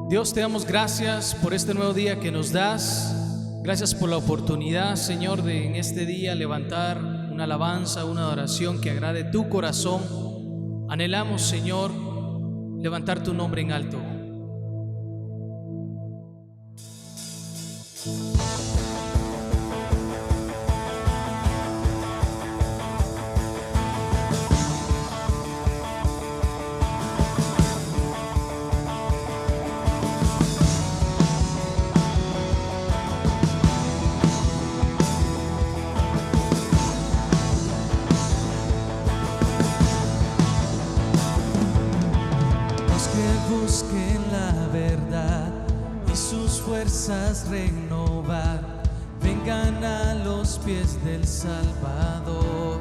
Dios, te damos gracias por este nuevo día que nos das. Gracias por la oportunidad, Señor, de en este día levantar una alabanza, una adoración que agrade tu corazón. Anhelamos, Señor, levantar tu nombre en alto. Busquen la verdad y sus fuerzas renovar, vengan a los pies del Salvador.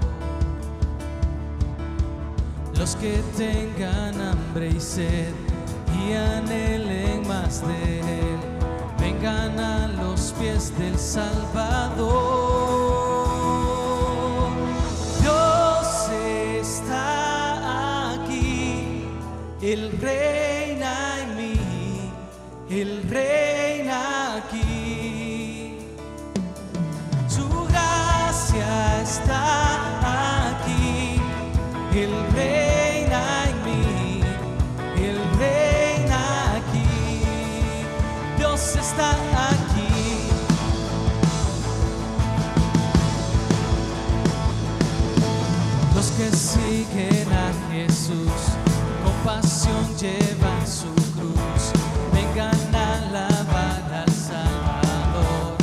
Los que tengan hambre y sed y anhelen más de Él, vengan a los pies del Salvador. Dios está aquí, Él reina en mí, Él reina aquí. Su gracia está aquí, Él reina en mí, Él reina aquí. Dios está aquí. Los que siguen a Jesús con pasión llevan su cruz, vengan a alabar al Salvador.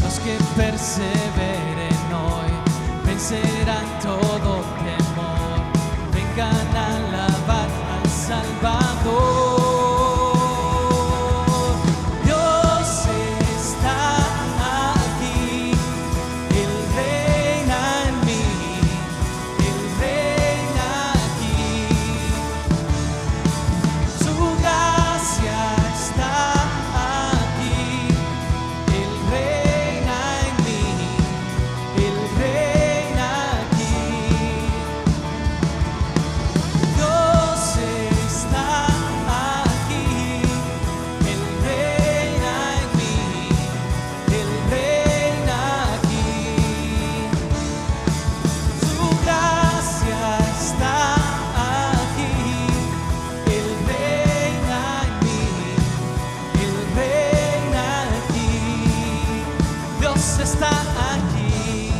Los que perseveren hoy vencerán todo temor, vengan a alabar al Salvador. Dios está aquí, Él reina en mí, Él reina aquí. Su gracia está aquí, Él reina en mí, Él reina aquí. Dios está aquí, Él reina en mí, Él reina aquí. Su gracia está aquí, Él reina en mí, Él reina aquí. Dios está aquí.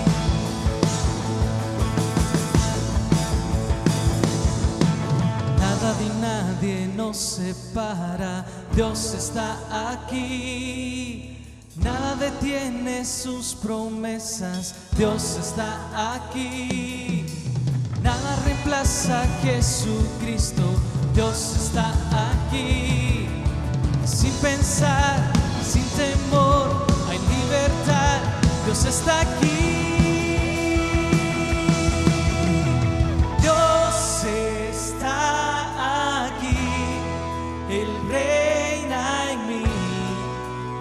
Nada ni nadie nos separa, Dios está aquí. Nada detiene sus promesas, Dios está aquí. Nada reemplaza a Jesucristo, Dios está aquí. Sin pensar, sin temor, hay libertad, Dios está aquí. Dios está aquí, Él reina en mí,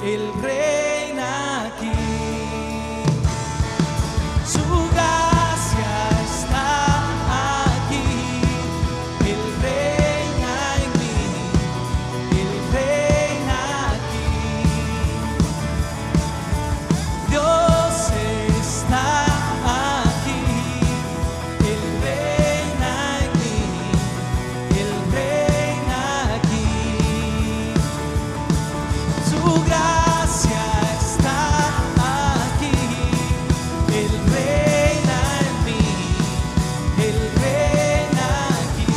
Él reina aquí. Su gracia está aquí, Él reina en mí, Él reina aquí. Dios está aquí, Él reina en mí, Él reina aquí. Su gracia está aquí, Él reina en mí, Él reina aquí.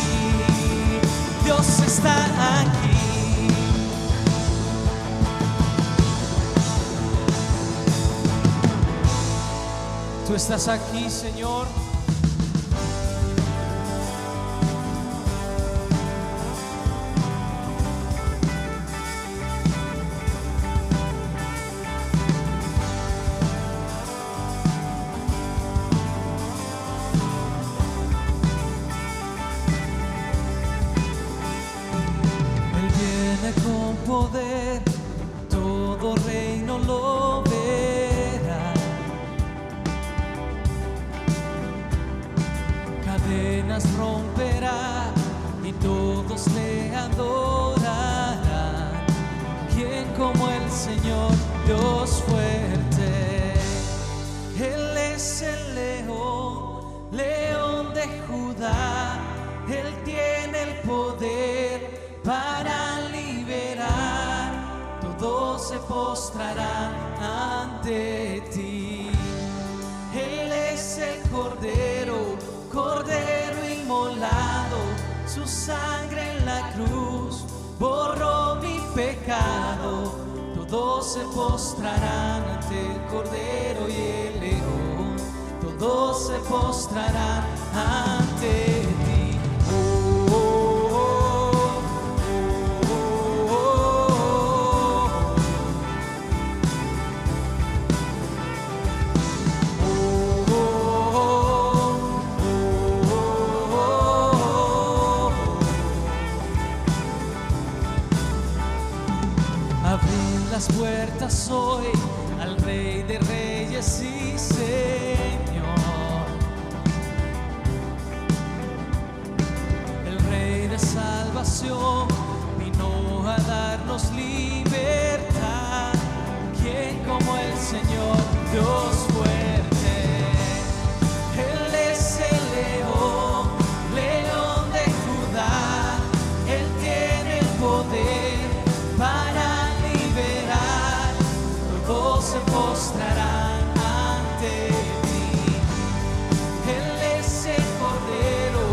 Dios está aquí. Tú estás aquí, Señor. Él viene con poder, todo reino lo verá. Cadenas romperá y todos le adorarán. ¿Quién como el Señor, Dios fuerte? Él es el león, león de Judá. Él tiene el poder para liberar. Todos se postrarán ante ti. Él es el Cordero, Cordero inmolado. Su sangre en la cruz borró mi pecado. Todos se postrarán ante el Cordero y el león. Todos se postrarán ante ti. Las puertas hoy al Rey de Reyes y Señor, el Rey de salvación vino a darnos libertad. ¿Quién como el Señor, Dios fuerte? Él es el león, león de Judá. Él tiene el poder para liberar. Todos se postrarán ante ti. Él es el Cordero,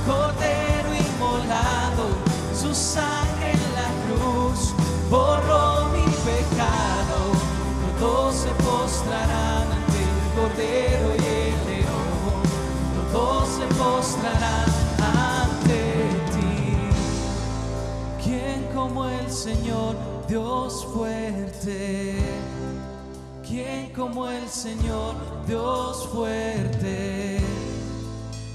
Cordero inmolado. Su sangre en la cruz borró mi pecado. Todos se postrarán ante el Cordero y el león. Todos se postrarán ante ti. ¿Quién como el Señor, Dios fuerte? ¿Quién como el Señor, Dios fuerte?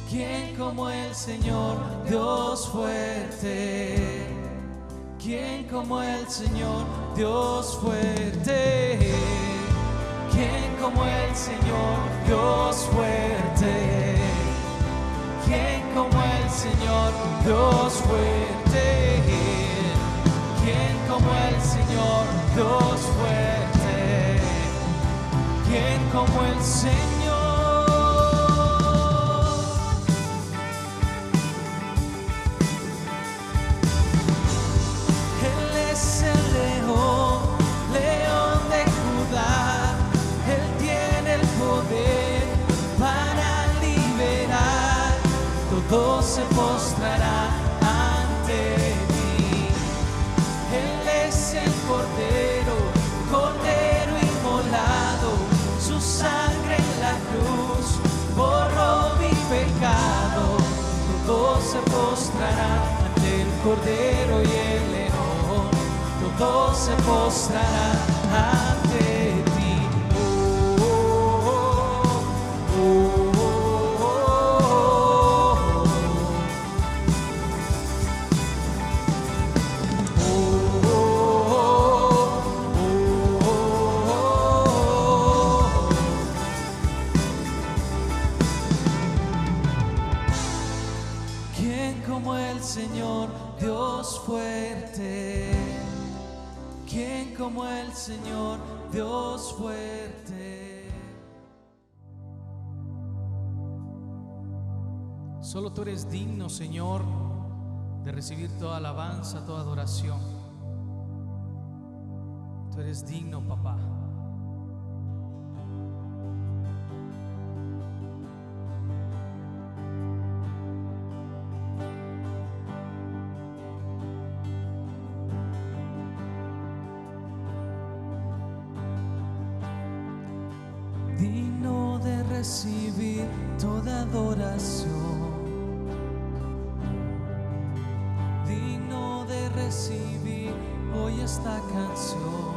¿Quién como el Señor, Dios fuerte? ¿Quién como el Señor, Dios fuerte? ¿Quién como el Señor, Dios fuerte? ¿Quién como el Señor, Dios fuerte? ¿Quién como el Señor, Dios fuerte? ¿Quién como el Señor? Él es el león, león de Judá. Él tiene el poder para liberar. Todos se postrarán ante ti. Él es el Cordero, Cordero inmolado. Su sangre en la cruz borró mi pecado. Todos se postrarán ante el Cordero y el león. Todos se postrarán ante ti. ¿Quién como el Señor, Dios fuerte? ¿Quién como el Señor, Dios fuerte? Solo tú eres digno, Señor, de recibir toda alabanza, toda adoración. Tú eres digno, papá. Digno de recibir toda adoración, digno de recibir hoy esta canción,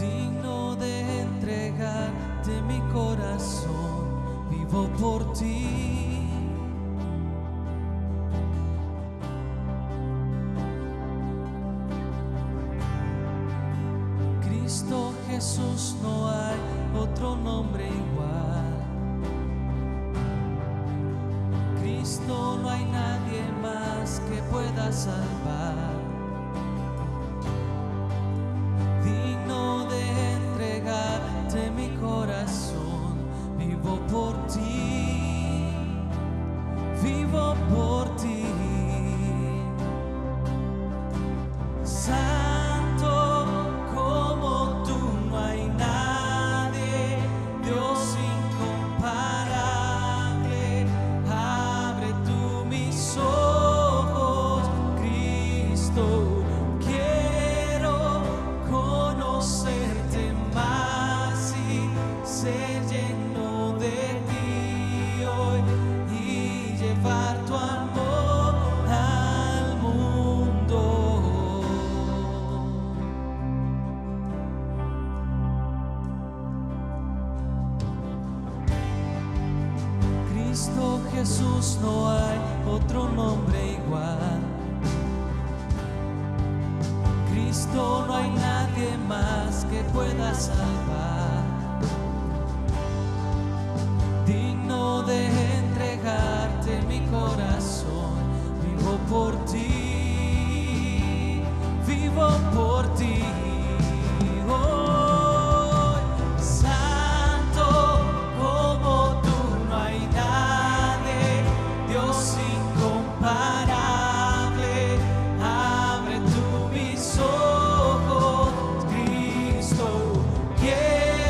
digno de entregarte mi corazón, vivo por ti. Cristo Jesús, no hay otro nombre igual. Cristo, no hay nadie más que pueda salvar, digno de entregarte mi corazón. Vivo por ti, vivo por ti. Santo como tú no hay nadie, Dios incomparable. Abre tú mis ojos, Cristo. Quiero conocerte más y ser lleno de ti hoy y llevar tu amor al mundo. Cristo Jesús, no hay otro nombre igual. Cristo, no hay nadie más que pueda salvar, digno de entregarte mi corazón. Vivo por ti, vivo por ti. Hoy, santo como tú no hay nadie, Dios incomparable. Abre tú mis ojos, Cristo. Quiero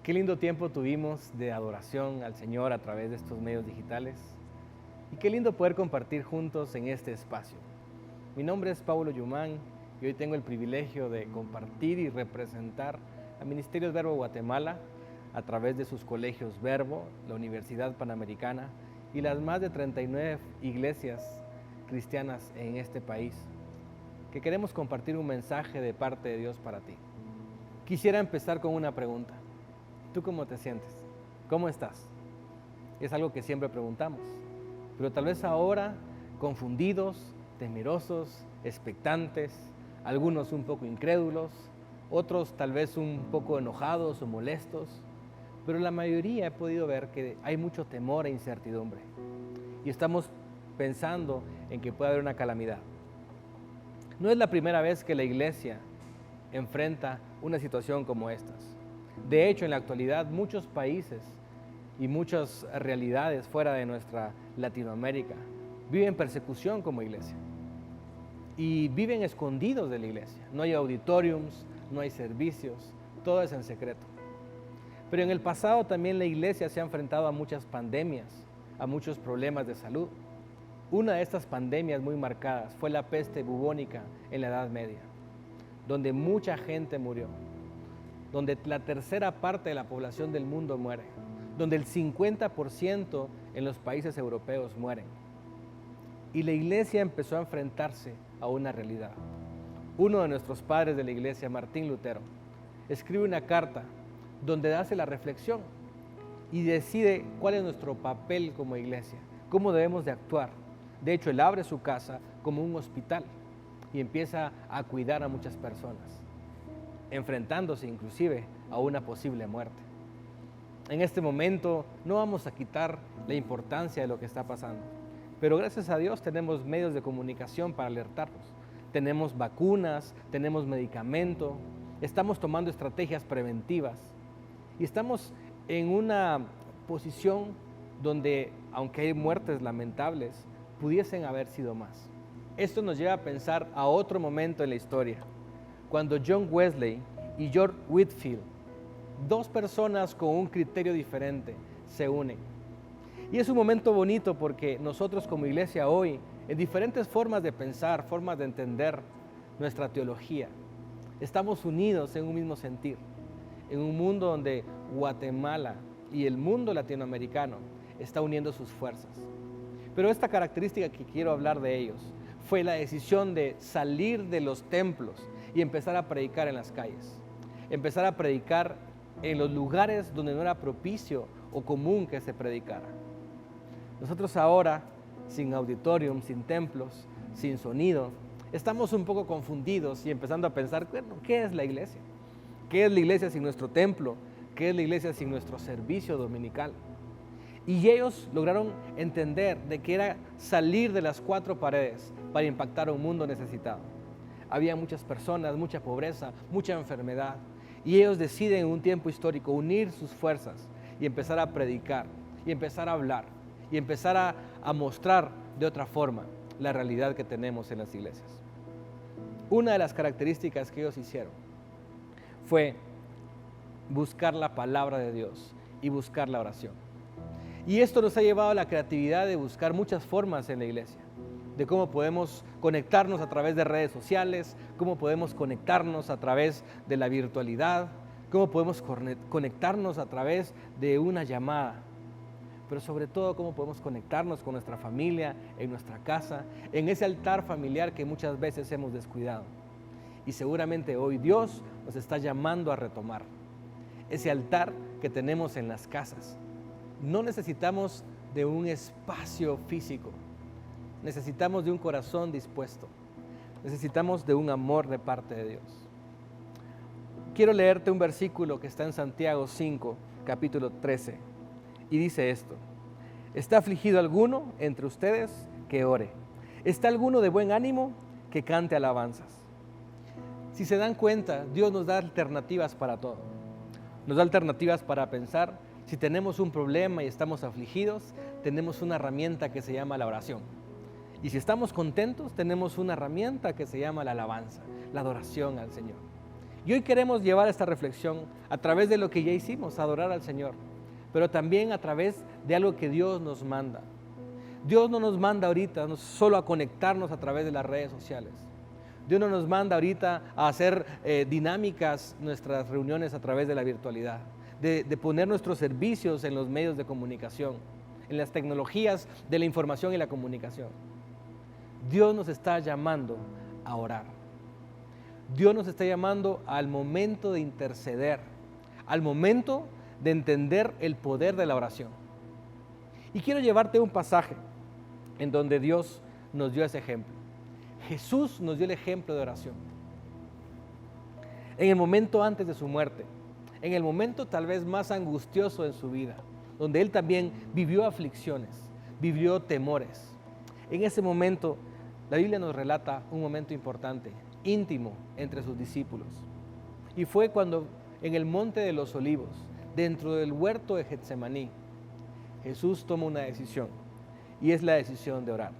Qué lindo tiempo tuvimos de adoración al Señor a través de estos medios digitales. Y qué lindo poder compartir juntos en este espacio. Mi nombre es Paulo Yumán y hoy tengo el privilegio de compartir y representar a Ministerios Verbo Guatemala a través de sus colegios Verbo, la Universidad Panamericana y las más de 39 iglesias cristianas en este país, que queremos compartir un mensaje de parte de Dios para ti. Quisiera empezar con una pregunta. ¿Tú cómo te sientes? ¿Cómo estás? Es algo que siempre preguntamos, pero tal vez ahora confundidos, temerosos, expectantes, algunos un poco incrédulos, otros tal vez un poco enojados o molestos, pero la mayoría he podido ver que hay mucho temor e incertidumbre y estamos pensando en que puede haber una calamidad. No es la primera vez que la iglesia enfrenta una situación como estas. De hecho, en la actualidad, muchos países y muchas realidades fuera de nuestra Latinoamérica viven persecución como iglesia y viven escondidos de la iglesia. No hay auditoriums, no hay servicios, todo es en secreto. Pero en el pasado también la iglesia se ha enfrentado a muchas pandemias, a muchos problemas de salud. Una de estas pandemias muy marcadas fue la peste bubónica en la Edad Media, donde mucha gente murió, donde la tercera parte de la población del mundo muere, donde el 50% en los países europeos mueren. Y la iglesia empezó a enfrentarse a una realidad. Uno de nuestros padres de la iglesia, Martín Lutero, escribe una carta donde hace la reflexión y decide cuál es nuestro papel como iglesia, cómo debemos de actuar. De hecho, él abre su casa como un hospital y empieza a cuidar a muchas personas, enfrentándose inclusive a una posible muerte. En este momento no vamos a quitar la importancia de lo que está pasando, pero gracias a Dios tenemos medios de comunicación para alertarnos. Tenemos vacunas, tenemos medicamento, estamos tomando estrategias preventivas y estamos en una posición donde, aunque hay muertes lamentables, pudiesen haber sido más. Esto nos lleva a pensar a otro momento en la historia, cuando John Wesley y George Whitefield, dos personas con un criterio diferente, se unen. Y es un momento bonito porque nosotros como iglesia hoy, en diferentes formas de pensar, formas de entender nuestra teología, estamos unidos en un mismo sentir, en un mundo donde Guatemala y el mundo latinoamericano está uniendo sus fuerzas. Pero esta característica que quiero hablar de ellos fue la decisión de salir de los templos y empezar a predicar en las calles, empezar a predicar en los lugares donde no era propicio o común que se predicara. Nosotros ahora, sin auditorium, sin templos, sin sonido, estamos un poco confundidos y empezando a pensar, bueno, ¿qué es la iglesia? ¿Qué es la iglesia sin nuestro templo? ¿Qué es la iglesia sin nuestro servicio dominical? Y ellos lograron entender de que era salir de las cuatro paredes para impactar a un mundo necesitado. Había muchas personas, mucha pobreza, mucha enfermedad. Y ellos deciden en un tiempo histórico unir sus fuerzas y empezar a predicar, y empezar a hablar, y empezar a mostrar de otra forma la realidad que tenemos en las iglesias. Una de las características que ellos hicieron fue buscar la palabra de Dios y buscar la oración. Y esto nos ha llevado a la creatividad de buscar muchas formas en la iglesia, de cómo podemos conectarnos a través de redes sociales, cómo podemos conectarnos a través de la virtualidad, cómo podemos conectarnos a través de una llamada, pero sobre todo cómo podemos conectarnos con nuestra familia, en nuestra casa, en ese altar familiar que muchas veces hemos descuidado. Y seguramente hoy Dios nos está llamando a retomar ese altar que tenemos en las casas. No necesitamos de un espacio físico, necesitamos de un corazón dispuesto, necesitamos de un amor de parte de Dios. Quiero leerte un versículo que está en Santiago 5, capítulo 13, y dice esto: ¿está afligido alguno entre ustedes? Que ore. ¿Está alguno de buen ánimo? Que cante alabanzas. Si se dan cuenta, Dios nos da alternativas para todo. Nos da alternativas para pensar. Si tenemos un problema y estamos afligidos, tenemos una herramienta que se llama la oración. Y si estamos contentos, tenemos una herramienta que se llama la alabanza, la adoración al Señor. Y hoy queremos llevar esta reflexión a través de lo que ya hicimos, adorar al Señor, pero también a través de algo que Dios nos manda. Dios no nos manda ahorita solo a conectarnos a través de las redes sociales. Dios no nos manda ahorita a hacer dinámicas nuestras reuniones a través de la virtualidad, de poner nuestros servicios en los medios de comunicación, en las tecnologías de la información y la comunicación. Dios nos está llamando a orar. Dios nos está llamando al momento de interceder, al momento de entender el poder de la oración. Y quiero llevarte a un pasaje en donde Dios nos dio ese ejemplo. Jesús nos dio el ejemplo de oración. En el momento antes de su muerte, en el momento tal vez más angustioso en su vida, donde Él también vivió aflicciones, vivió temores. En ese momento, la Biblia nos relata un momento importante, íntimo entre sus discípulos. Y fue cuando en el Monte de los Olivos, dentro del huerto de Getsemaní, Jesús toma una decisión, y es la decisión de orar.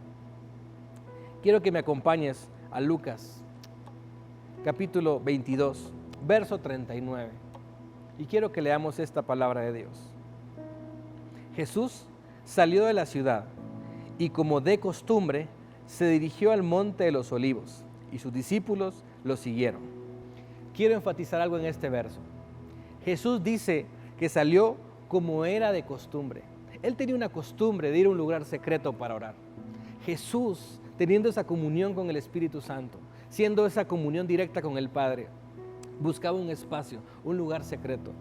Quiero que me acompañes a Lucas, capítulo 22, verso 39, y quiero que leamos esta palabra de Dios. Jesús salió de la ciudad y, como de costumbre, se dirigió al Monte de los Olivos, y sus discípulos lo siguieron. Quiero enfatizar algo en este verso. Jesús dice que salió como era de costumbre. Él tenía una costumbre de ir a un lugar secreto para orar. Jesús, teniendo esa comunión con el Espíritu Santo, siendo esa comunión directa con el Padre, buscaba un espacio, un lugar secreto.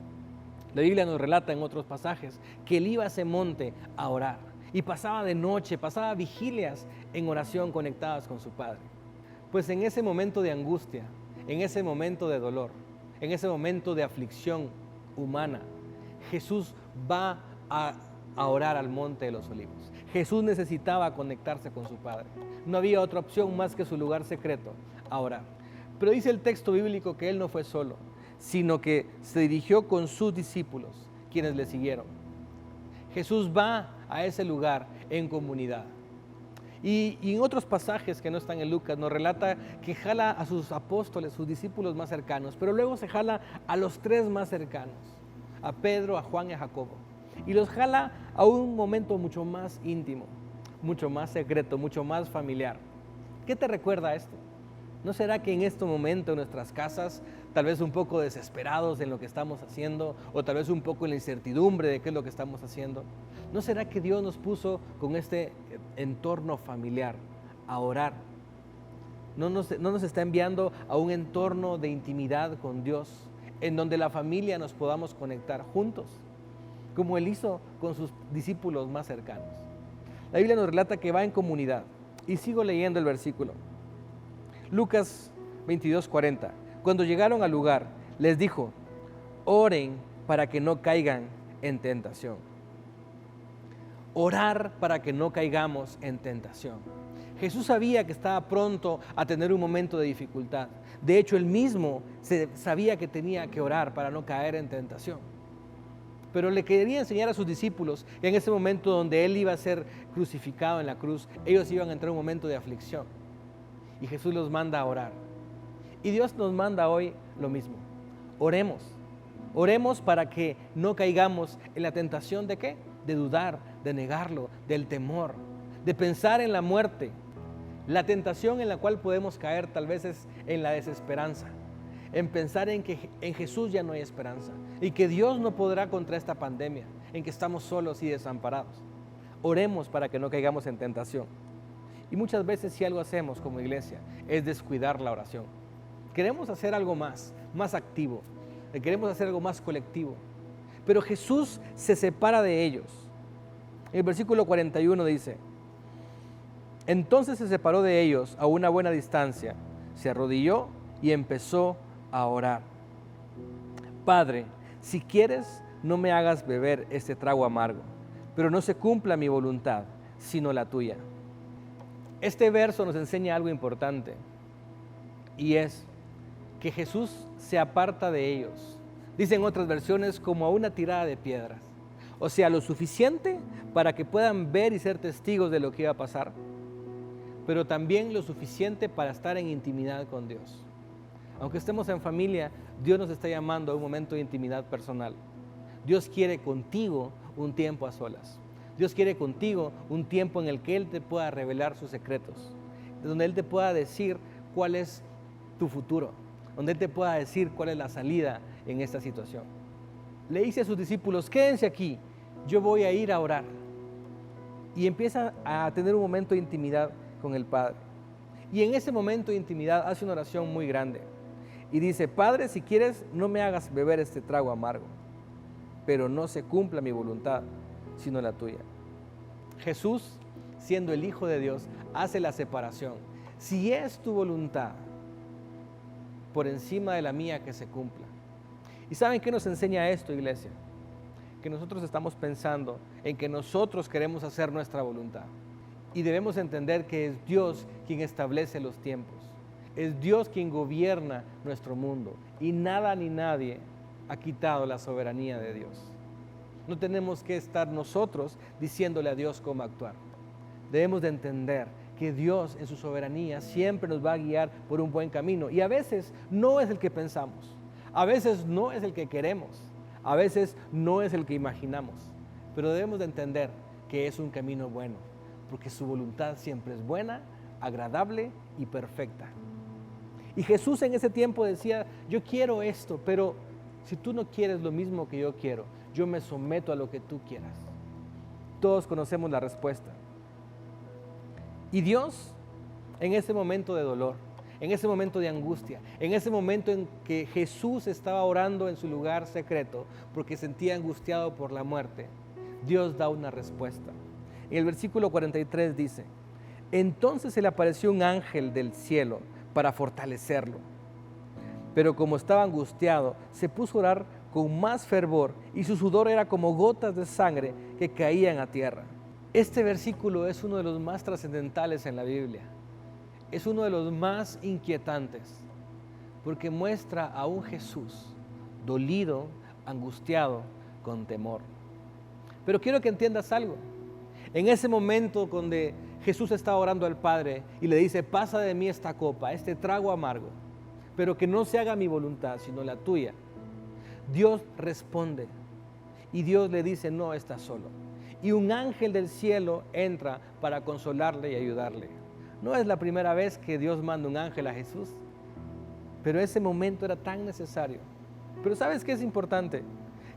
La Biblia nos relata en otros pasajes que Él iba a ese monte a orar y pasaba de noche, pasaba vigilias en oración conectadas con su Padre. Pues en ese momento de angustia, en ese momento de dolor, en ese momento de aflicción humana, Jesús va a orar al Monte de los Olivos. Jesús necesitaba conectarse con su Padre. No había otra opción más que su lugar secreto, a orar. Pero dice el texto bíblico que Él no fue solo, sino que se dirigió con sus discípulos, quienes le siguieron. Jesús va a ese lugar en comunidad. Y en otros pasajes que no están en Lucas nos relata que jala a sus apóstoles, sus discípulos más cercanos, pero luego se jala a los tres más cercanos, a Pedro, a Juan y a Jacobo. Y los jala a un momento mucho más íntimo, mucho más secreto, mucho más familiar. ¿Qué te recuerda esto? ¿No será que en este momento en nuestras casas, tal vez un poco desesperados en lo que estamos haciendo, o tal vez un poco en la incertidumbre de qué es lo que estamos haciendo, ¿no será que Dios nos puso con este entorno familiar a orar? ¿No nos está enviando a un entorno de intimidad con Dios, en donde la familia nos podamos conectar juntos, como Él hizo con sus discípulos más cercanos? La Biblia nos relata que va en comunidad. Y sigo leyendo el versículo. Lucas 22:40. Cuando llegaron al lugar, les dijo: oren para que no caigan en tentación. Orar para que no caigamos en tentación. Jesús sabía que estaba pronto a tener un momento de dificultad. De hecho, Él mismo sabía que tenía que orar para no caer en tentación. Pero le quería enseñar a sus discípulos que en ese momento donde Él iba a ser crucificado en la cruz, ellos iban a entrar en un momento de aflicción. Y Jesús los manda a orar. Y Dios nos manda hoy lo mismo. Oremos. Oremos para que no caigamos en la tentación ¿de qué? De dudar, de negarlo, del temor, de pensar en la muerte. La tentación en la cual podemos caer tal vez es en la desesperanza, en pensar en que en Jesús ya no hay esperanza y que Dios no podrá contra esta pandemia, en que estamos solos y desamparados. Oremos para que no caigamos en tentación. Y muchas veces si algo hacemos como iglesia es descuidar la oración. Queremos hacer algo más activo, queremos hacer algo más colectivo, pero Jesús se separa de ellos. El versículo 41 dice: entonces se separó de ellos a una buena distancia, se arrodilló y empezó a orar. Padre, si quieres, no me hagas beber este trago amargo, pero no se cumpla mi voluntad, sino la tuya. Este verso nos enseña algo importante, y es que Jesús se aparta de ellos. Dicen otras versiones como a una tirada de piedras. O sea, lo suficiente para que puedan ver y ser testigos de lo que iba a pasar, pero también lo suficiente para estar en intimidad con Dios. Aunque estemos en familia, Dios nos está llamando a un momento de intimidad personal. Dios quiere contigo un tiempo a solas. Dios quiere contigo un tiempo en el que Él te pueda revelar sus secretos, donde Él te pueda decir cuál es tu futuro, donde Él te pueda decir cuál es la salida en esta situación. Le dice a sus discípulos, quédense aquí, yo voy a ir a orar. Y empieza a tener un momento de intimidad con el Padre. Y en ese momento de intimidad hace una oración muy grande. Y dice, Padre, si quieres, no me hagas beber este trago amargo, pero no se cumpla mi voluntad, sino la tuya. Jesús, siendo el Hijo de Dios, hace la separación. Si es tu voluntad, por encima de la mía, que se cumpla. ¿Y saben qué nos enseña esto, iglesia? Que nosotros estamos pensando en que nosotros queremos hacer nuestra voluntad. Y debemos entender que es Dios quien establece los tiempos. Es Dios quien gobierna nuestro mundo. Y nada ni nadie ha quitado la soberanía de Dios. No tenemos que estar nosotros diciéndole a Dios cómo actuar. Debemos de entender que Dios en su soberanía siempre nos va a guiar por un buen camino. Y a veces no es el que pensamos. A veces no es el que queremos. A veces no es el que imaginamos. Pero debemos de entender que es un camino bueno. Porque su voluntad siempre es buena, agradable y perfecta. Y Jesús en ese tiempo decía, yo quiero esto, pero si tú no quieres lo mismo que yo quiero, yo me someto a lo que tú quieras. Todos conocemos la respuesta. Y Dios, en ese momento de dolor, en ese momento de angustia, en ese momento en que Jesús estaba orando en su lugar secreto porque sentía angustiado por la muerte, Dios da una respuesta. En el versículo 43 dice, entonces se le apareció un ángel del cielo para fortalecerlo. Pero como estaba angustiado, se puso a orar con más fervor y su sudor era como gotas de sangre que caían a tierra. Este versículo es uno de los más trascendentales en la Biblia. Es uno de los más inquietantes porque muestra a un Jesús dolido, angustiado, con temor. Pero quiero que entiendas algo. En ese momento donde Jesús está orando al Padre y le dice, pasa de mí esta copa, este trago amargo, pero que no se haga mi voluntad, sino la tuya. Dios responde y Dios le dice, no estás solo. Y un ángel del cielo entra para consolarle y ayudarle. No es la primera vez que Dios manda un ángel a Jesús, pero ese momento era tan necesario. Pero ¿sabes qué es importante?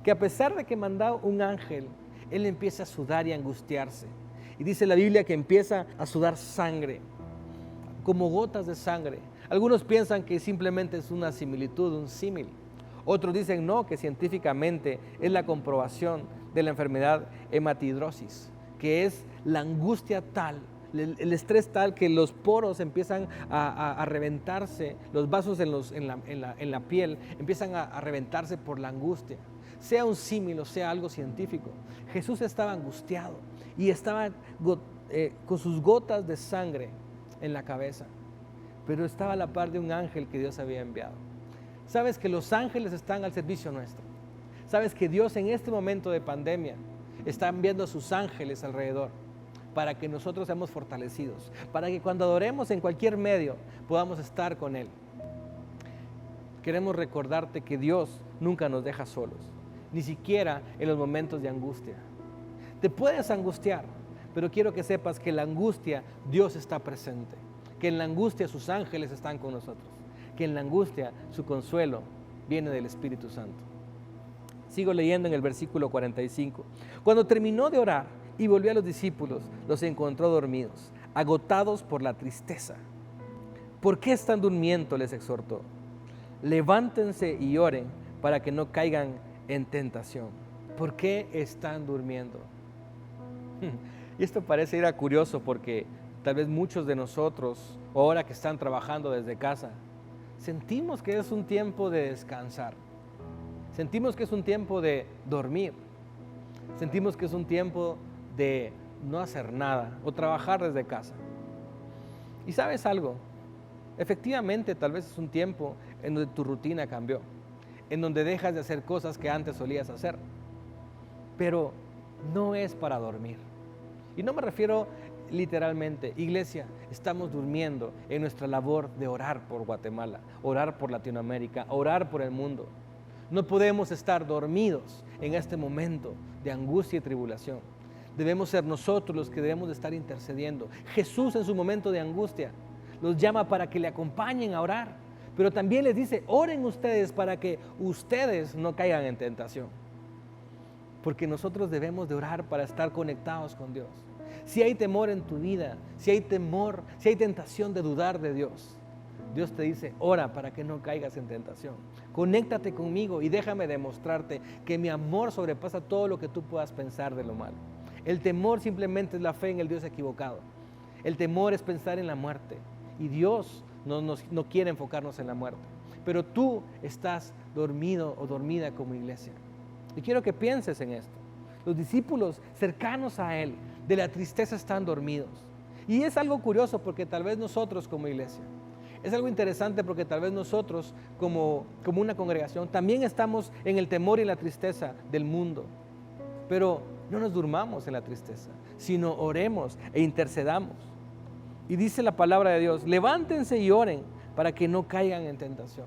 Que a pesar de que mandaba un ángel, él empieza a sudar y a angustiarse. Y dice la Biblia que empieza a sudar sangre, como gotas de sangre. Algunos piensan que simplemente es una similitud, un símil. Otros dicen no, que científicamente es la comprobación de la enfermedad hematidrosis, que es la angustia tal, el estrés tal que los poros empiezan a reventarse, los vasos en la piel empiezan a reventarse por la angustia. Sea un símil o sea algo científico, Jesús estaba angustiado y estaba con sus gotas de sangre en la cabeza, pero estaba a la par de un ángel que Dios había enviado. Sabes que los ángeles están al servicio nuestro. Sabes que Dios en este momento de pandemia está enviando a sus ángeles alrededor para que nosotros seamos fortalecidos, para que cuando adoremos en cualquier medio podamos estar con Él. Queremos recordarte que Dios nunca nos deja solos, ni siquiera en los momentos de angustia. Te puedes angustiar, pero quiero que sepas que en la angustia Dios está presente, que en la angustia sus ángeles están con nosotros, que en la angustia su consuelo viene del Espíritu Santo. Sigo leyendo en el versículo 45. Cuando terminó de orar y volvió a los discípulos, los encontró dormidos, agotados por la tristeza. ¿Por qué están durmiendo?, les exhortó. Levántense y oren para que no caigan en tentación. ¿Por qué están durmiendo? Y esto parece ir a curioso porque tal vez muchos de nosotros, ahora que están trabajando desde casa, sentimos que es un tiempo de descansar. Sentimos que es un tiempo de dormir. Sentimos que es un tiempo de no hacer nada o trabajar desde casa. ¿Y sabes algo? Efectivamente, tal vez es un tiempo en donde tu rutina cambió, en donde dejas de hacer cosas que antes solías hacer. Pero no es para dormir. Y no me refiero literalmente, iglesia, estamos durmiendo en nuestra labor de orar por Guatemala, orar por Latinoamérica, orar por el mundo. No podemos estar dormidos en este momento de angustia y tribulación. Debemos ser nosotros los que debemos de estar intercediendo. Jesús en su momento de angustia los llama para que le acompañen a orar, pero también les dice, oren ustedes para que ustedes no caigan en tentación. Porque nosotros debemos de orar para estar conectados con Dios. Si hay temor en tu vida, si hay temor, si hay tentación de dudar de Dios, Dios te dice, ora para que no caigas en tentación. Conéctate conmigo y déjame demostrarte que mi amor sobrepasa todo lo que tú puedas pensar de lo malo. El temor simplemente es la fe en el Dios equivocado. El temor es pensar en la muerte. Y Dios no quiere enfocarnos en la muerte. Pero tú estás dormido o dormida como iglesia. Y quiero que pienses en esto. Los discípulos cercanos a Él de la tristeza están dormidos. Y es algo curioso porque tal vez nosotros como iglesia, es algo interesante porque tal vez nosotros como una congregación también estamos en el temor y la tristeza del mundo. Pero no nos durmamos en la tristeza, sino oremos e intercedamos. Y dice la palabra de Dios, levántense y oren para que no caigan en tentación.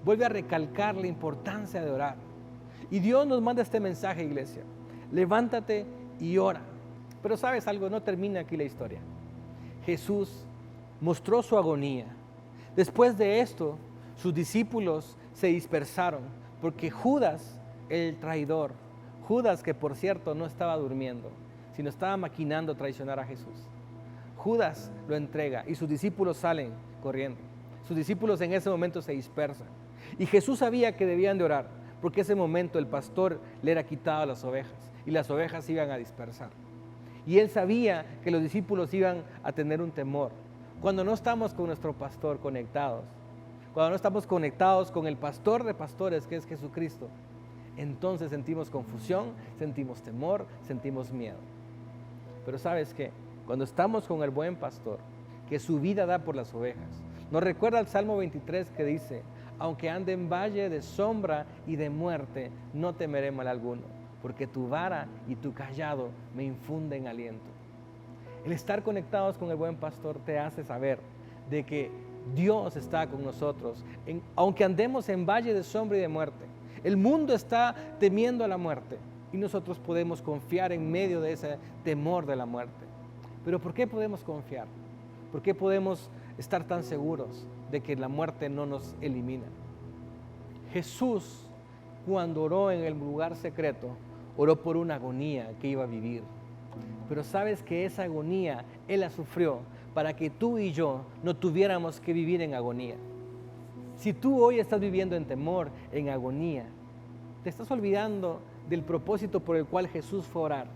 Vuelve a recalcar la importancia de orar. Y Dios nos manda este mensaje, iglesia. Levántate y ora. Pero ¿sabes algo? No termina aquí la historia. Jesús mostró su agonía. Después de esto, sus discípulos se dispersaron porque Judas, el traidor, Judas que por cierto no estaba durmiendo, sino estaba maquinando traicionar a Jesús. Judas lo entrega y sus discípulos salen corriendo. Sus discípulos en ese momento se dispersan. Y Jesús sabía que debían de orar, porque ese momento el pastor le era quitado a las ovejas y las ovejas se iban a dispersar. Y él sabía que los discípulos iban a tener un temor. Cuando no estamos con nuestro pastor conectados, cuando no estamos conectados con el pastor de pastores que es Jesucristo, entonces sentimos confusión, sentimos temor, sentimos miedo. Pero ¿sabes qué? Cuando estamos con el buen pastor, que su vida da por las ovejas, nos recuerda el Salmo 23 que dice, aunque ande en valle de sombra y de muerte, no temeré mal alguno, porque tu vara y tu cayado me infunden aliento. El estar conectados con el buen pastor te hace saber de que Dios está con nosotros, aunque andemos en valle de sombra y de muerte. El mundo está temiendo a la muerte y nosotros podemos confiar en medio de ese temor de la muerte. Pero ¿por qué podemos confiar? ¿Por qué podemos estar tan seguros de que la muerte no nos elimina? Jesús, cuando oró en el lugar secreto, oró por una agonía que iba a vivir. Pero sabes que esa agonía Él la sufrió para que tú y yo no tuviéramos que vivir en agonía. Si tú hoy estás viviendo en temor, en agonía, te estás olvidando del propósito por el cual Jesús fue a orar.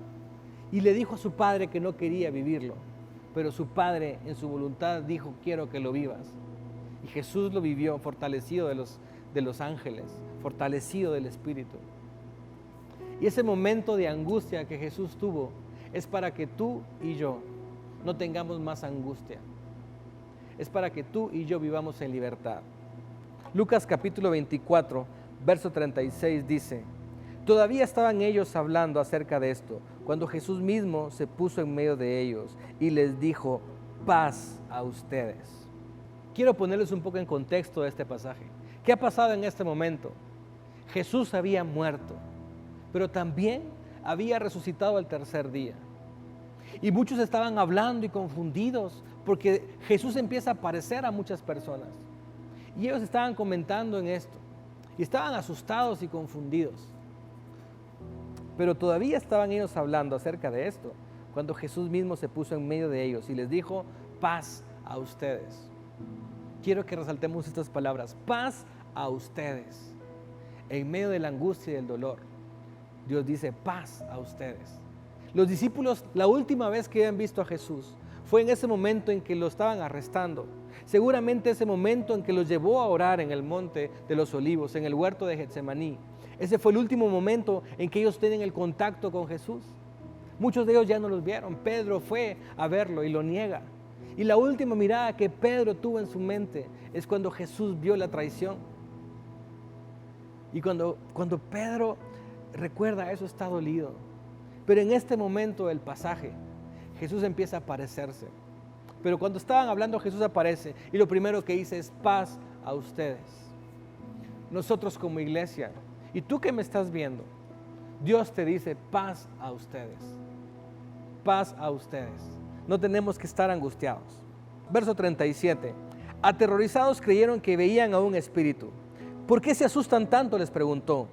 Y le dijo a su Padre que no quería vivirlo, pero su Padre en su voluntad dijo, quiero que lo vivas. Y Jesús lo vivió fortalecido de los ángeles, fortalecido del Espíritu. Y ese momento de angustia que Jesús tuvo es para que tú y yo no tengamos más angustia. Es para que tú y yo vivamos en libertad. Lucas capítulo 24, verso 36 dice, todavía estaban ellos hablando acerca de esto, cuando Jesús mismo se puso en medio de ellos y les dijo, paz a ustedes. Quiero ponerles un poco en contexto de este pasaje. ¿Qué ha pasado en este momento? Jesús había muerto, pero también había resucitado al tercer día. Y muchos estaban hablando y confundidos porque Jesús empieza a aparecer a muchas personas. Y ellos estaban comentando en esto y estaban asustados y confundidos. Pero todavía estaban ellos hablando acerca de esto cuando Jesús mismo se puso en medio de ellos y les dijo, paz a ustedes. Quiero que resaltemos estas palabras, paz a ustedes. En medio de la angustia y del dolor, Dios dice, paz a ustedes. Los discípulos, la última vez que habían visto a Jesús, fue en ese momento en que lo estaban arrestando. Seguramente ese momento en que los llevó a orar en el monte de los olivos, en el huerto de Getsemaní. Ese fue el último momento en que ellos tienen el contacto con Jesús. Muchos de ellos ya no los vieron. Pedro fue a verlo y lo niega. Y la última mirada que Pedro tuvo en su mente es cuando Jesús vio la traición. Y cuando Pedro recuerda eso, está dolido. Pero en este momento del pasaje, Jesús empieza a aparecerse. Pero cuando estaban hablando, Jesús aparece y lo primero que dice es paz a ustedes. Nosotros como iglesia, y tú que me estás viendo, Dios te dice paz a ustedes. Paz a ustedes. No tenemos que estar angustiados. Verso 37. Aterrorizados creyeron que veían a un espíritu. ¿Por qué se asustan tanto?, les preguntó.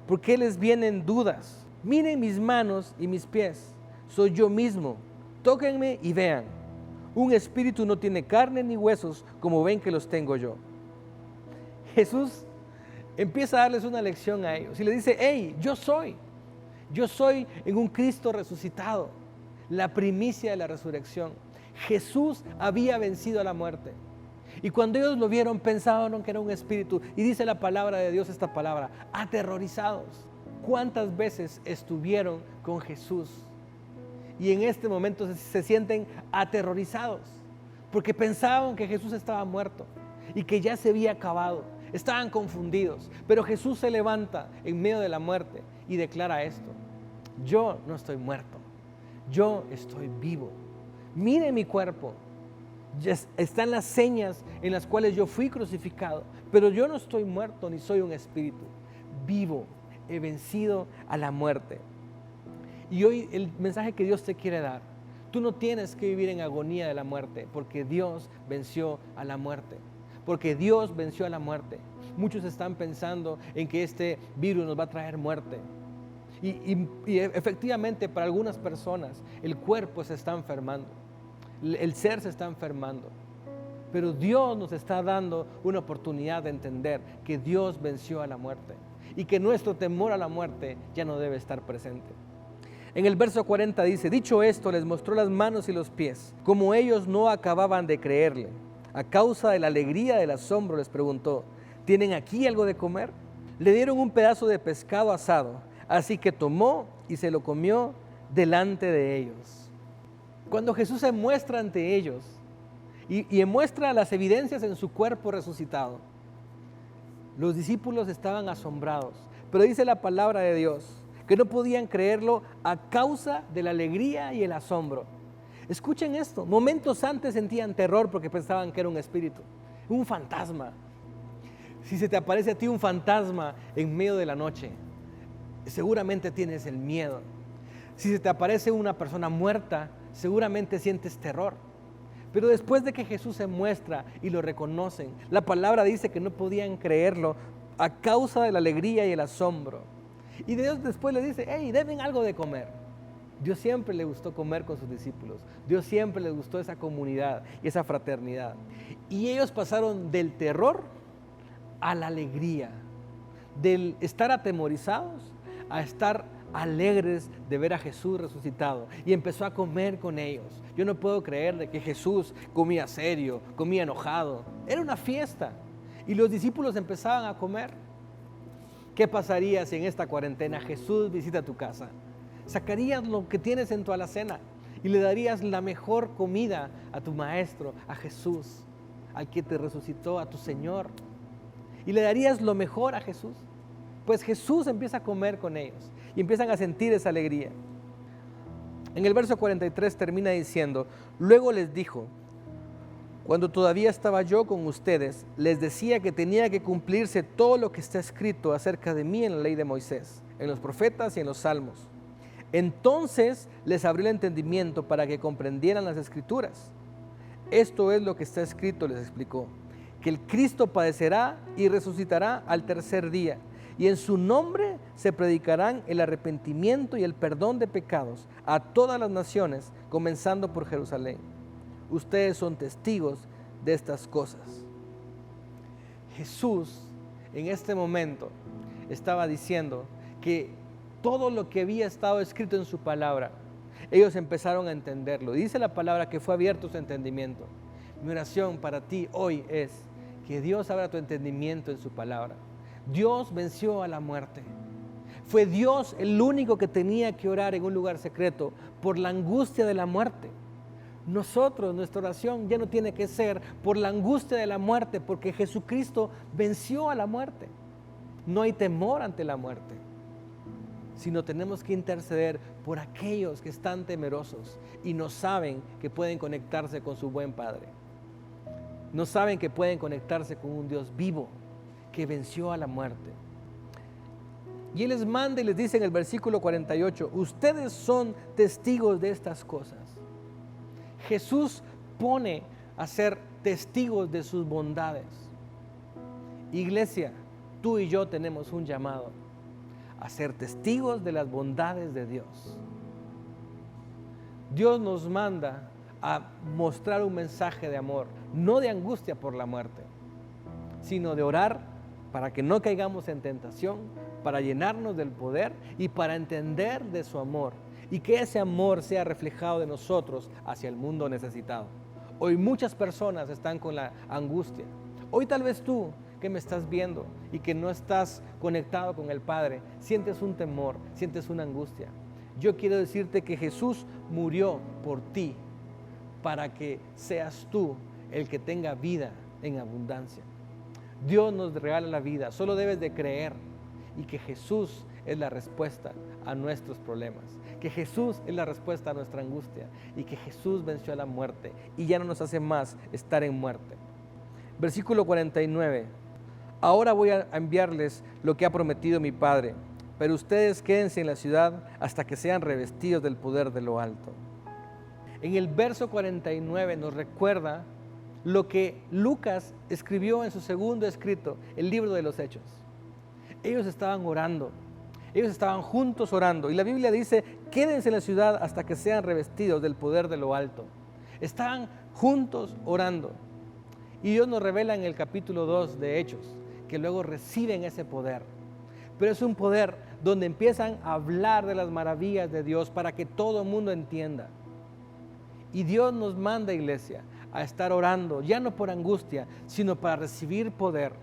¿Por qué les vienen dudas? Miren mis manos y mis pies. Soy yo mismo. Tóquenme y vean. Un espíritu no tiene carne ni huesos como ven que los tengo yo. Jesús empieza a darles una lección a ellos y le dice, hey, yo soy en un Cristo resucitado, la primicia de la resurrección. Jesús había vencido a la muerte. Y cuando ellos lo vieron, pensaron que era un espíritu. Y dice la palabra de Dios esta palabra, aterrorizados. ¿Cuántas veces estuvieron con Jesús? Y en este momento se sienten aterrorizados, porque pensaban que Jesús estaba muerto y que ya se había acabado. Estaban confundidos, pero Jesús se levanta en medio de la muerte y declara esto: yo no estoy muerto, yo estoy vivo. Mire mi cuerpo, ya están las señas en las cuales yo fui crucificado, pero yo no estoy muerto ni soy un espíritu. Vivo, he vencido a la muerte. Y hoy el mensaje que Dios te quiere dar: tú no tienes que vivir en agonía de la muerte, porque Dios venció a la muerte. Porque Dios venció a la muerte. Muchos están pensando en que este virus nos va a traer muerte. Y efectivamente para algunas personas el cuerpo se está enfermando, el ser se está enfermando. Pero Dios nos está dando una oportunidad de entender que Dios venció a la muerte y que nuestro temor a la muerte ya no debe estar presente. En el verso 40 dice, dicho esto, les mostró las manos y los pies. Como ellos no acababan de creerle, a causa de la alegría del asombro, les preguntó, ¿tienen aquí algo de comer? Le dieron un pedazo de pescado asado, así que tomó y se lo comió delante de ellos. Cuando Jesús se muestra ante ellos y muestra las evidencias en su cuerpo resucitado, los discípulos estaban asombrados. Pero dice la palabra de Dios que no podían creerlo a causa de la alegría y el asombro. Escuchen esto, momentos antes sentían terror porque pensaban que era un espíritu, un fantasma. Si se te aparece a ti un fantasma en medio de la noche, seguramente tienes el miedo. Si se te aparece una persona muerta, seguramente sientes terror. Pero después de que Jesús se muestra y lo reconocen, la palabra dice que no podían creerlo a causa de la alegría y el asombro. Y Dios después le dice, hey, denme algo de comer. Dios siempre le gustó comer con sus discípulos. Dios siempre les gustó esa comunidad y esa fraternidad. Y ellos pasaron del terror a la alegría, del estar atemorizados a estar alegres de ver a Jesús resucitado. Y empezó a comer con ellos. Yo no puedo creer de que Jesús comía serio, comía enojado. Era una fiesta. Y los discípulos empezaban a comer. ¿Qué pasaría si en esta cuarentena Jesús visita tu casa? Sacarías lo que tienes en tu alacena y le darías la mejor comida a tu maestro, a Jesús, al que te resucitó, a tu Señor. Y le darías lo mejor a Jesús. Pues Jesús empieza a comer con ellos y empiezan a sentir esa alegría. En el verso 43 termina diciendo, luego les dijo, cuando todavía estaba yo con ustedes, les decía que tenía que cumplirse todo lo que está escrito acerca de mí en la ley de Moisés, en los profetas y en los salmos. Entonces les abrió el entendimiento para que comprendieran las escrituras. Esto es lo que está escrito, les explicó, que el Cristo padecerá y resucitará al tercer día, y en su nombre se predicarán el arrepentimiento y el perdón de pecados a todas las naciones, comenzando por Jerusalén. Ustedes son testigos de estas cosas. Jesús en este momento estaba diciendo que todo lo que había estado escrito en su palabra, ellos empezaron a entenderlo. Dice la palabra que fue abierto su entendimiento. Mi oración para ti hoy es que Dios abra tu entendimiento en su palabra. Dios venció a la muerte. Fue Dios el único que tenía que orar en un lugar secreto por la angustia de la muerte. Nosotros, nuestra oración ya no tiene que ser por la angustia de la muerte, porque Jesucristo venció a la muerte. No hay temor ante la muerte. sino tenemos que interceder por aquellos que están temerosos y no saben que pueden conectarse con su buen Padre. No saben que pueden conectarse con un Dios vivo que venció a la muerte. Y Él les manda y les dice en el versículo 48, ustedes son testigos de estas cosas. Jesús pone a ser testigos de sus bondades. Iglesia, tú y yo tenemos un llamado a ser testigos de las bondades de Dios. Dios nos manda a mostrar un mensaje de amor, no de angustia por la muerte, sino de orar para que no caigamos en tentación, para llenarnos del poder y para entender de su amor y que ese amor sea reflejado de nosotros hacia el mundo necesitado. Hoy muchas personas están con la angustia. Hoy tal vez tú que me estás viendo y que no estás conectado con el Padre, sientes un temor, sientes una angustia. Yo quiero decirte que Jesús murió por ti para que seas tú el que tenga vida en abundancia. Dios nos regala la vida, solo debes de creer y que Jesús es la respuesta a nuestros problemas, que Jesús es la respuesta a nuestra angustia y que Jesús venció a la muerte y ya no nos hace más estar en muerte. Versículo 49. Ahora voy a enviarles lo que ha prometido mi Padre, pero ustedes quédense en la ciudad hasta que sean revestidos del poder de lo alto. En el verso 49 nos recuerda lo que Lucas escribió en su segundo escrito, el libro de los Hechos. Ellos estaban orando, ellos estaban juntos orando y la Biblia dice, quédense en la ciudad hasta que sean revestidos del poder de lo alto. Estaban juntos orando y Dios nos revela en el capítulo 2 de Hechos que luego reciben ese poder. Pero es un poder donde empiezan a hablar de las maravillas de Dios para que todo el mundo entienda. Y Dios nos manda, iglesia, a estar orando, ya no por angustia, sino para recibir poder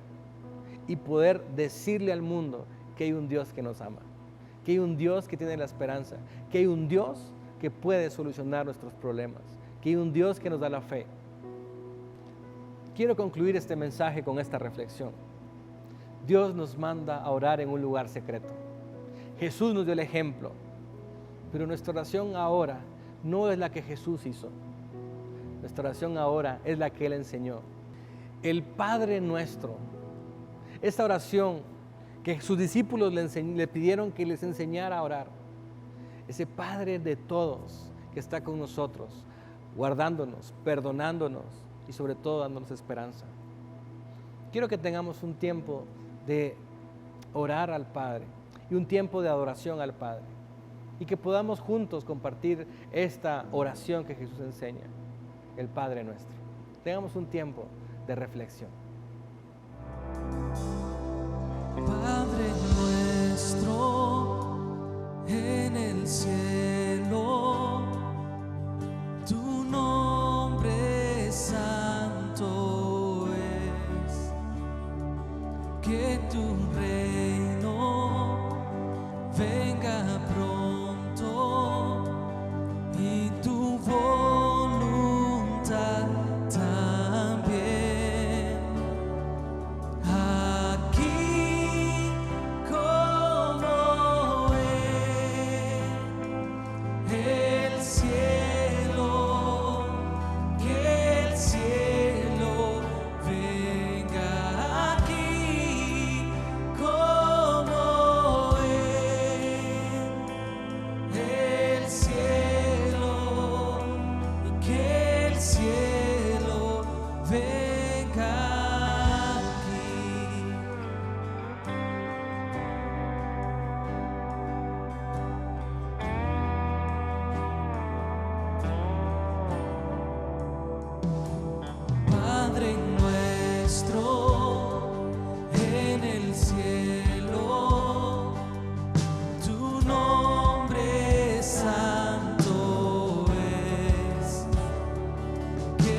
y poder decirle al mundo que hay un Dios que nos ama, que hay un Dios que tiene la esperanza, que hay un Dios que puede solucionar nuestros problemas, que hay un Dios que nos da la fe. Quiero concluir este mensaje con esta reflexión. Dios nos manda a orar en un lugar secreto. Jesús nos dio el ejemplo, pero nuestra oración ahora no es la que Jesús hizo. Nuestra oración ahora es la que Él enseñó. El Padre Nuestro. Esta oración que sus discípulos le pidieron que les enseñara a orar. Ese Padre de todos que está con nosotros, guardándonos, perdonándonos y sobre todo dándonos esperanza. Quiero que tengamos un tiempo de orar al Padre y un tiempo de adoración al Padre y que podamos juntos compartir esta oración que Jesús enseña, el Padre Nuestro. Tengamos un tiempo de reflexión. Padre nuestro en el cielo, tu nombre santo es, que tu reino venga pronto y tu voluntad también, aquí como en el cielo, que el cielo venga aquí como en el cielo, y que el cielo venga aquí. Padre nuestro en el cielo, tu nombre santo es, que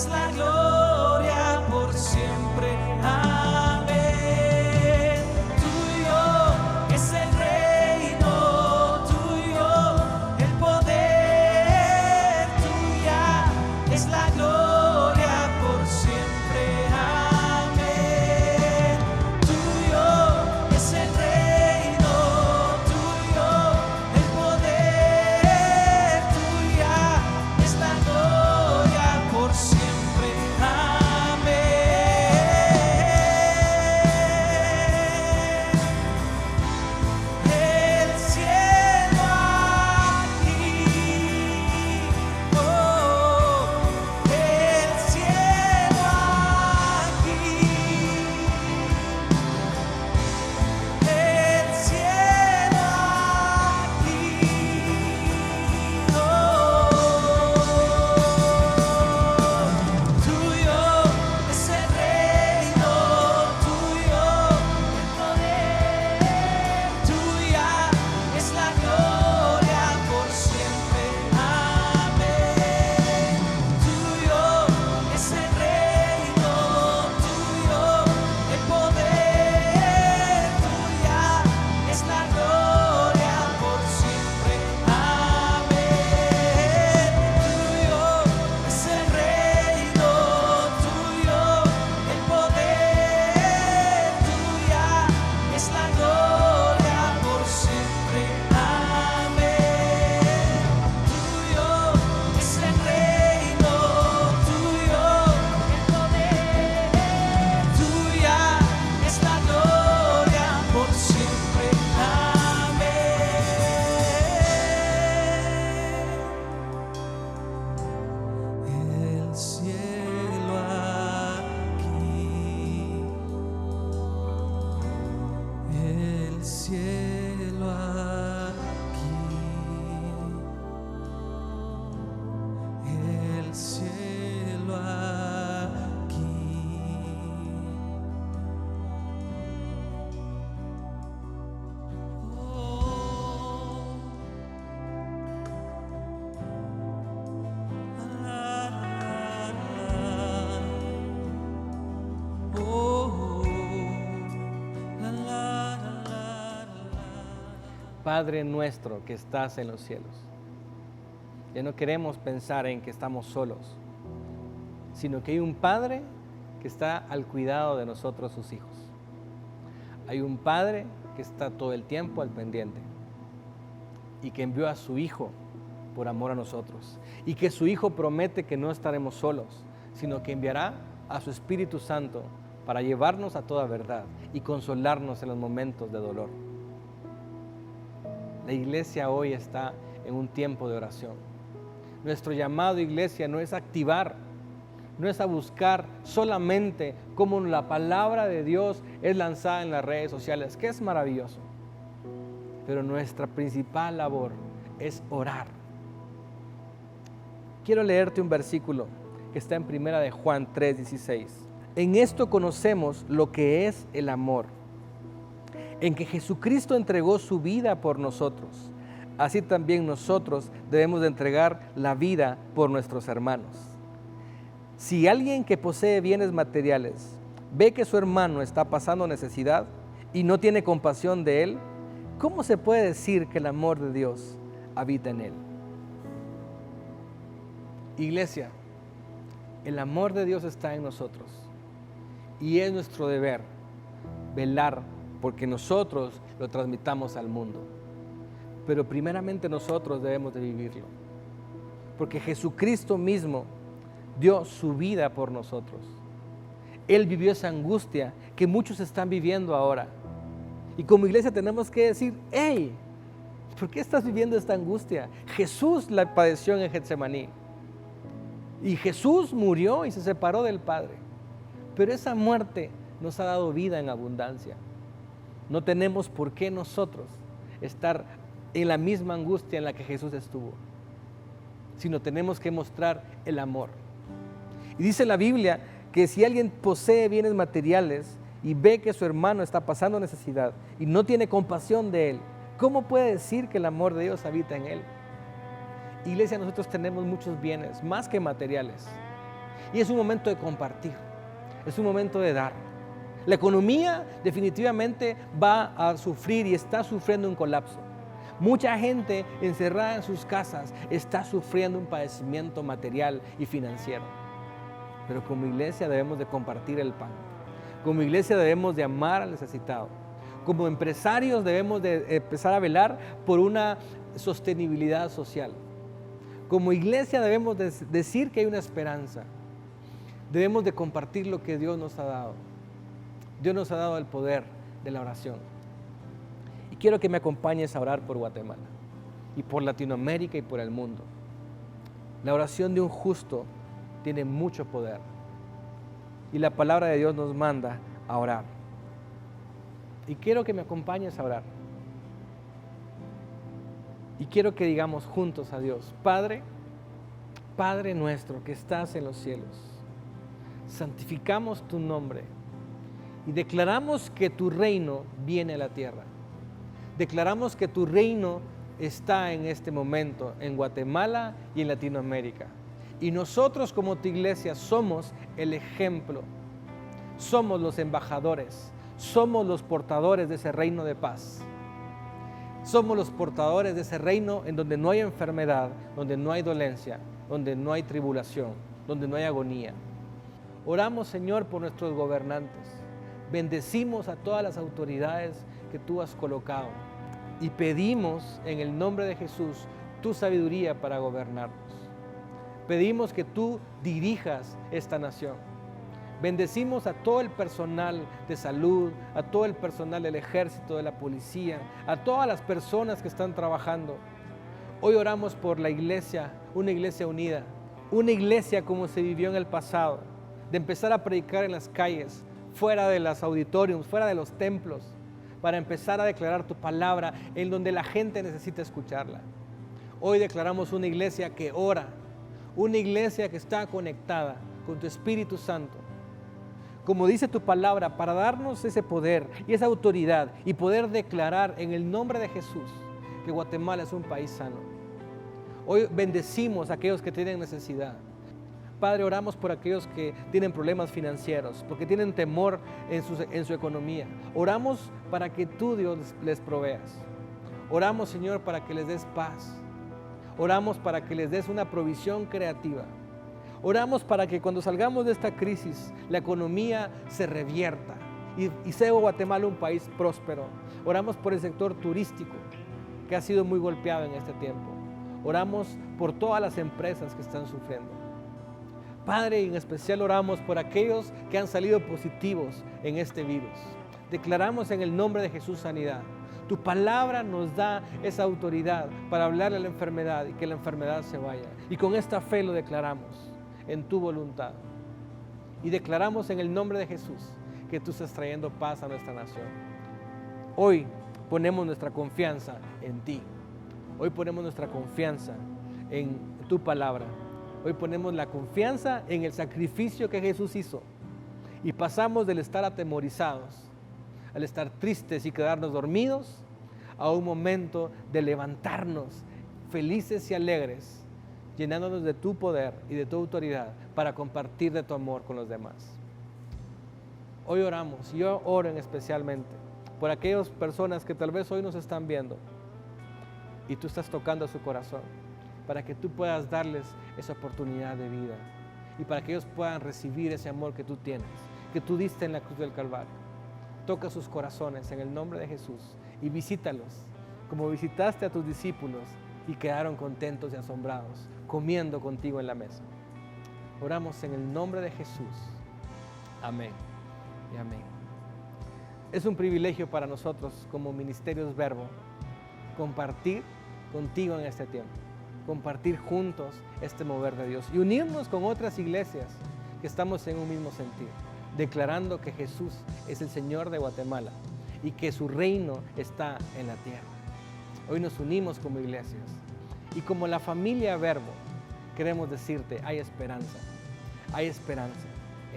es la gloria por siempre. Amén. Tuyo es el reino, tuyo el poder, tuya es la gloria por siempre. Amén. Tuyo es el reino, tuyo el poder, tuya es la gloria por siempre. El cielo aquí, el cielo aquí, el cielo aquí, tuyo es el reino, tuyo el poder, tuya es la gloria por siempre. Amén. Tuyo es el reino, tuyo el poder, tuya es la gloria por siempre. Amén. Tuyo es el reino, tuyo el poder, tuya es la gloria por siempre. Amén. Tuyo es el reino, tuyo el poder, tuya es la gloria por siempre. Amén. El cielo aquí, el cielo aquí, el cielo aquí. Padre nuestro que estás en los cielos, ya no queremos pensar en que estamos solos, sino que hay un Padre que está al cuidado de nosotros, sus hijos. Hay un Padre que está todo el tiempo al pendiente y que envió a su Hijo por amor a nosotros, y que su Hijo promete que no estaremos solos, sino que enviará a su Espíritu Santo para llevarnos a toda verdad y consolarnos en los momentos de dolor. La iglesia hoy está en un tiempo de oración. Nuestro llamado, iglesia, no es activar, no es a buscar solamente cómo la palabra de Dios es lanzada en las redes sociales, que es maravilloso. Pero nuestra principal labor es orar. Quiero leerte un versículo que está en 1 de Juan 3:16. En esto conocemos lo que es el amor, en que Jesucristo entregó su vida por nosotros. Así también nosotros debemos de entregar la vida por nuestros hermanos. Si alguien que posee bienes materiales ve que su hermano está pasando necesidad y no tiene compasión de él, ¿cómo se puede decir que el amor de Dios habita en él? Iglesia, el amor de Dios está en nosotros y es nuestro deber velar porque nosotros lo transmitamos al mundo. Pero primeramente nosotros debemos de vivirlo, porque Jesucristo mismo dio su vida por nosotros. Él vivió esa angustia que muchos están viviendo ahora. Y como iglesia tenemos que decir, hey, ¿por qué estás viviendo esta angustia? Jesús la padeció en Getsemaní. Y Jesús murió y se separó del Padre. Pero esa muerte nos ha dado vida en abundancia. No tenemos por qué nosotros estar en la misma angustia en la que Jesús estuvo, sino tenemos que mostrar el amor. Y dice la Biblia que si alguien posee bienes materiales y ve que su hermano está pasando necesidad y no tiene compasión de él, ¿cómo puede decir que el amor de Dios habita en él? Iglesia, nosotros tenemos muchos bienes, más que materiales. Y es un momento de compartir, es un momento de dar. La economía definitivamente va a sufrir y está sufriendo un colapso. Mucha gente encerrada en sus casas está sufriendo un padecimiento material y financiero. Pero como iglesia debemos de compartir el pan. Como iglesia debemos de amar al necesitado. Como empresarios debemos de empezar a velar por una sostenibilidad social. Como iglesia debemos de decir que hay una esperanza. Debemos de compartir lo que Dios nos ha dado. Dios nos ha dado el poder de la oración. Y quiero que me acompañes a orar por Guatemala y por Latinoamérica y por el mundo. La oración de un justo tiene mucho poder. Y la palabra de Dios nos manda a orar. Y quiero que me acompañes a orar. Y quiero que digamos juntos a Dios: Padre, Padre nuestro que estás en los cielos, santificamos tu nombre y declaramos que tu reino viene a la tierra. Declaramos que tu reino está en este momento en Guatemala y en Latinoamérica. Y nosotros como tu iglesia somos el ejemplo, somos los embajadores, somos los portadores de ese reino de paz. Somos los portadores de ese reino en donde no hay enfermedad, donde no hay dolencia, donde no hay tribulación, donde no hay agonía. Oramos, Señor, por nuestros gobernantes. Bendecimos a todas las autoridades que tú has colocado y pedimos en el nombre de Jesús tu sabiduría para gobernarnos. Pedimos que tú dirijas esta nación. Bendecimos a todo el personal de salud, a todo el personal del ejército, de la policía, a todas las personas que están trabajando. Hoy oramos por la iglesia, una iglesia unida, una iglesia como se vivió en el pasado, de empezar a predicar en las calles, fuera de los auditorios, fuera de los templos, para empezar a declarar tu palabra en donde la gente necesita escucharla. Hoy declaramos una iglesia que ora, una iglesia que está conectada con tu Espíritu Santo. Como dice tu palabra, para darnos ese poder y esa autoridad y poder declarar en el nombre de Jesús que Guatemala es un país sano. Hoy bendecimos a aquellos que tienen necesidad. Padre, oramos por aquellos que tienen problemas financieros, porque tienen temor en su economía. Oramos para que tú, Dios, les proveas. Oramos, Señor, para que les des paz. Oramos para que les des una provisión creativa. Oramos para que cuando salgamos de esta crisis, la economía se revierta y sea Guatemala un país próspero. Oramos por el sector turístico, que ha sido muy golpeado en este tiempo. Oramos por todas las empresas que están sufriendo. Padre, en especial oramos por aquellos que han salido positivos en este virus. Declaramos en el nombre de Jesús sanidad. Tu palabra nos da esa autoridad para hablarle a la enfermedad y que la enfermedad se vaya. Y con esta fe lo declaramos en tu voluntad. Y declaramos en el nombre de Jesús que tú estás trayendo paz a nuestra nación. Hoy ponemos nuestra confianza en ti. Hoy ponemos nuestra confianza en tu palabra. Hoy ponemos la confianza en el sacrificio que Jesús hizo. Y pasamos del estar atemorizados, al estar tristes y quedarnos dormidos, a un momento de levantarnos felices y alegres, llenándonos de tu poder y de tu autoridad para compartir de tu amor con los demás. Hoy oramos, yo oro especialmente por aquellas personas que tal vez hoy nos están viendo y tú estás tocando su corazón, para que tú puedas darles esa oportunidad de vida y para que ellos puedan recibir ese amor que tú tienes, que tú diste en la cruz del Calvario. Toca sus corazones en el nombre de Jesús y visítalos como visitaste a tus discípulos y quedaron contentos y asombrados comiendo contigo en la mesa. Oramos en el nombre de Jesús. Amén y amén. Es un privilegio para nosotros como Ministerios Verbo compartir contigo en este tiempo, compartir juntos este mover de Dios y unirnos con otras iglesias que estamos en un mismo sentir, declarando que Jesús es el Señor de Guatemala y que su reino está en la tierra. Hoy nos unimos como iglesias y como la familia Verbo queremos decirte, hay esperanza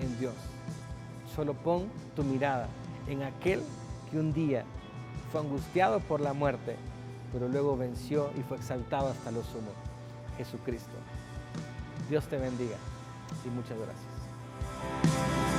en Dios. Solo pon tu mirada en aquel que un día fue angustiado por la muerte, pero luego venció y fue exaltado hasta lo sumo, Jesucristo. Dios te bendiga. y muchas gracias.